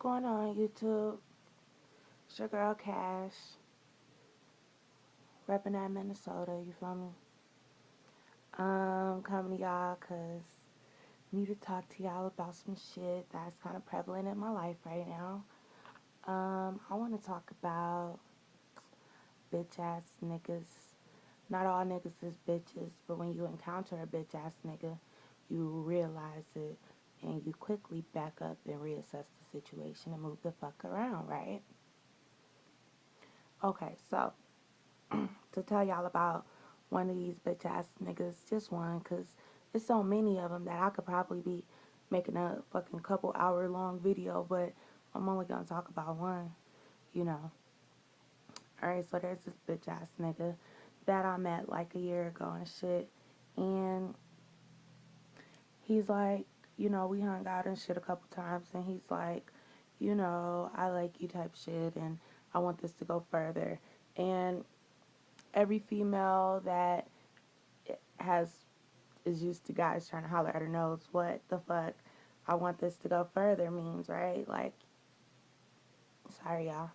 going on, YouTube? It's your girl Cash, repping at Minnesota, you feel me? Coming to y'all because I need to talk to y'all about some shit that's kind of prevalent in my life right now. I want to talk about bitch ass niggas. Not all niggas is bitches, but when you encounter a bitch ass nigga, you realize it and you quickly back up and reassess the situation and move the fuck around, right? Okay, so to tell y'all about one of these bitch ass niggas, just one, because there's so many of them that I could probably be making a fucking couple hour long video, but I'm only gonna talk about one, you know. Alright, so there's this bitch ass nigga that I met like a year ago and shit, and he's like, we hung out and shit a couple times, and he's like, I like you type shit, and I want this to go further. And every female that has is used to guys trying to holler at her knows what the fuck I want this to go further means, right? Like, sorry y'all.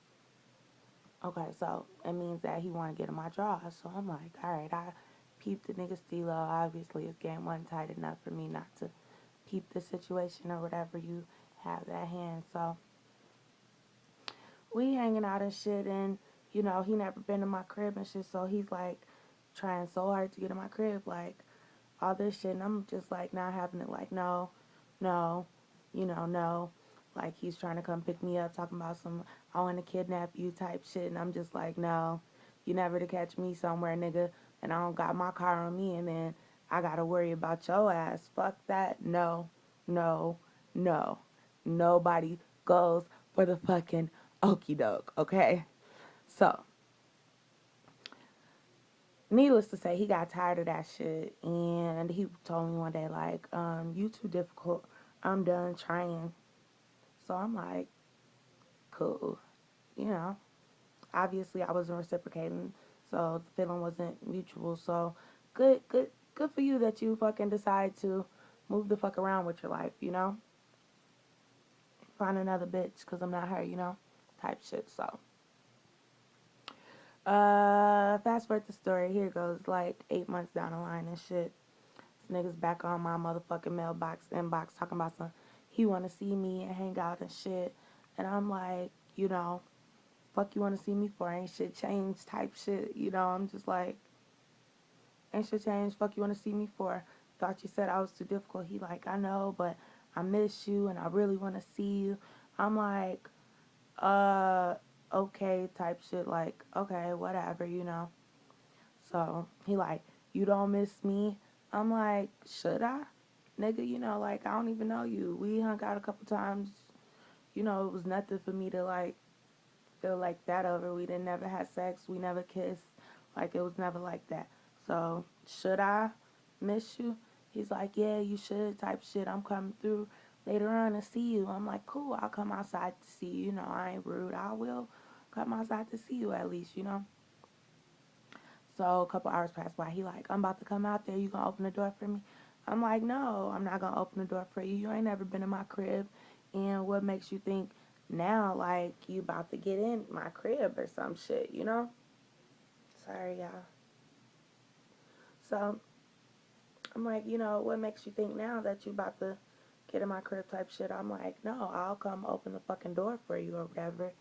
Okay, so it means that he want to get in my draws. So I'm like, all right, I peeped the nigga Stilo. Obviously, his game wasn't tight enough for me not to peep the situation or whatever you have that hand. So we hanging out and shit, and he never been in my crib and shit. So he's like trying so hard to get in my crib, like all this shit, and I'm just like not having it. Like no, no. Like he's trying to come pick me up, talking about some I want to kidnap you type shit, and I'm just like, no, you never to catch me somewhere, nigga, and I don't got my car on me, and then I gotta worry about your ass. Fuck that. No, no, no. Nobody goes for the fucking okey doke, okay? So, needless to say, he got tired of that shit, and he told me one day, like, you too difficult. I'm done trying. So I'm like, cool. You know, obviously I wasn't reciprocating, so the feeling wasn't mutual. So good for you that you fucking decide to move the fuck around with your life, Find another bitch, because I'm not her, type shit. So, fast forward the story. Here goes, like, 8 months down the line and shit. This nigga's back on my motherfucking mailbox inbox talking about some, he want to see me and hang out and shit. And I'm like, fuck you want to see me for? Ain't shit changed type shit. I'm just like, ain't shit changed. Fuck you want to see me for? Thought you said I was too difficult. He like, I know, but I miss you and I really want to see you. I'm like, uh, okay type shit. Like, okay, whatever. So he like, you don't miss me? I'm like, should I? Nigga, like, I don't even know you. We hung out a couple times. It was nothing for me to, like, feel like that over. We didn't never have sex. We never kissed. Like, it was never like that. So, should I miss you? He's like, yeah, you should type shit. I'm coming through later on to see you. I'm like, cool. I'll come outside to see you. I ain't rude. I will come outside to see you at least. So, a couple hours pass by. He like, I'm about to come out there. You gonna open the door for me? I'm like, no, I'm not gonna open the door for you. You ain't never been in my crib. And what makes you think now, like, you about to get in my crib or some shit? Sorry, y'all. So, I'm like, what makes you think now that you about to get in my crib type shit? I'm like, no, I'll come open the fucking door for you or whatever.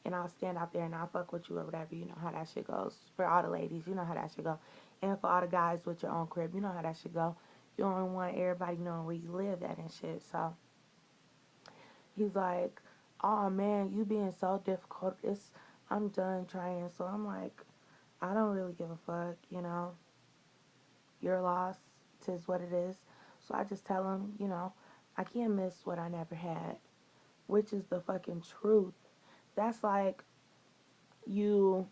And I'll stand out there and I'll fuck with you or whatever. You know how that shit goes. For all the ladies, you know how that shit go. And for all the guys with your own crib, you know how that shit go. You don't want everybody knowing where you live at and shit. So, he's like, oh man, you being so difficult. I'm done trying. So I'm like, I don't really give a fuck. Your loss, 'tis what it is. So I just tell him, I can't miss what I never had, which is the fucking truth. That's like you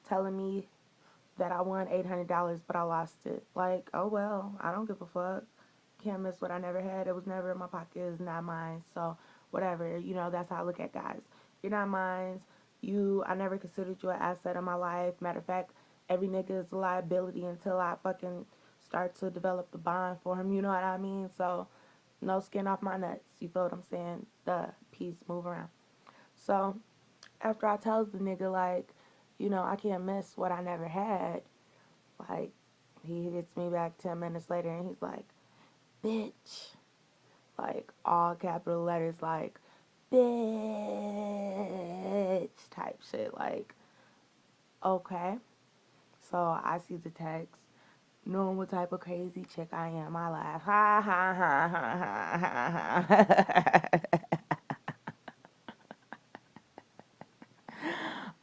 telling me that I won $800 but I lost it. Like, oh well, I don't give a fuck. Can't miss what I never had. It was never in my pocket. It's not mine. So whatever. That's how I look at guys. You're not mine. I never considered you an asset in my life. Matter of fact, every nigga is a liability until I fucking start to develop the bond for him. You know what I mean? So no skin off my nuts. You feel what I'm saying? Duh. peace, move around. So after I tells the nigga, like, you know, I can't miss what I never had, like, he hits me back 10 minutes later and he's like, bitch. Like, all capital letters, like, bitch type shit. Like, okay. So I see the text. Knowing what type of crazy chick I am, I laugh. Ha ha ha ha ha ha ha.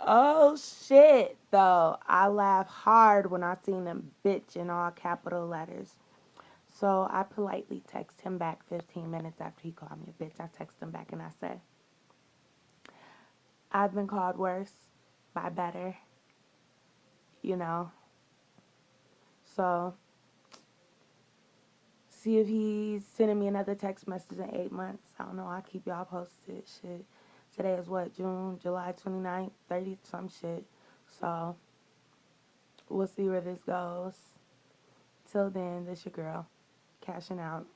Oh shit, though. I laugh hard when I seen them bitch in all capital letters. So I politely text him back 15 minutes after he called me a bitch. I text him back and I said, I've been called worse by better, you know. So see if he's sending me another text message in 8 months. I don't know. I'll keep y'all posted. Shit. Today is what, July 29th, 30th, some shit. So we'll see where this goes. Till then, this your girl, cashing out,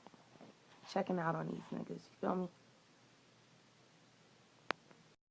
checking out on these niggas. You feel me?